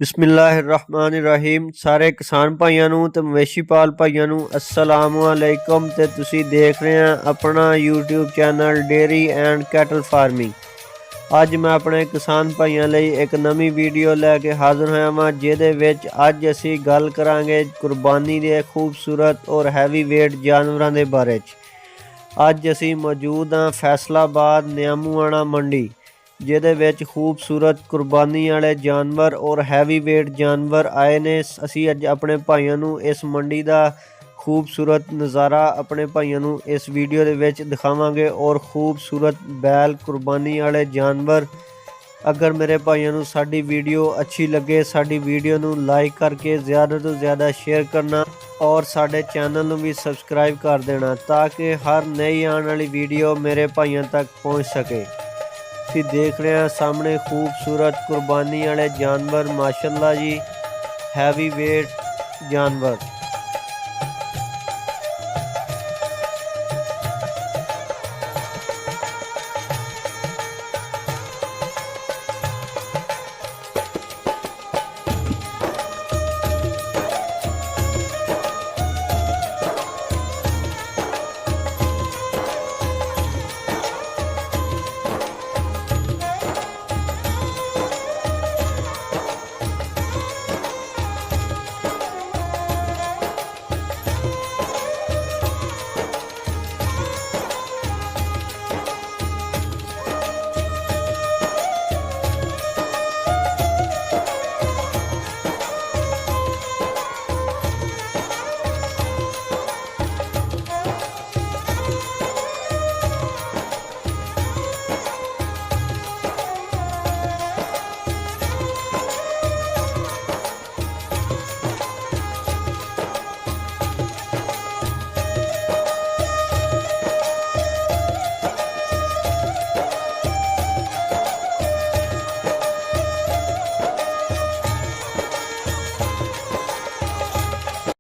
बिस्मिल्लाहिर्रहमानिर्रहीम। सारे किसान भाइयों नूं ते मवेशी पाल भाइयों नूं अस्सलाम वालेकुम। ते तुसी देख रहे हैं अपना YouTube channel dairy and cattle farming. अज मैं अपने किसान भाइयों लई एक नवी वीडियो लैके हाज़र होया वां, जिहदे विच अज असी गल करांगे कुर्बानी दे खूबसूरत और हैवी वेट जानवरां दे बारे च। अज असी मौजूद हाँ फैसलाबाद नियामूआणा मंडी, जिहदे विच खूबसूरत कुर्बानी वाले जानवर और हैवी वेट जानवर आए ने। असी अज अपने भाइयों नूं इस मंडी दा खूबसूरत नज़ारा अपने भाइयों नूं इस वीडियो दे विच दिखावांगे और खूबसूरत बैल कुर्बानी वाले जानवर। अगर मेरे भाइयों नूं साडी वीडियो अच्छी लगे, साडी वीडियो नूं लाइक करके ज़्यादा तो ज़्यादा शेयर करना और साडे चैनल नूं भी सबसक्राइब कर देना, ताकि हर नई आने वाली वीडियो मेरे भाइयों तक पहुँच सके। तुसीं देख रहे हैं सामने खूबसूरत कुर्बानी वाले जानवर, माशाअल्लाह जी, हैवी वेट जानवर।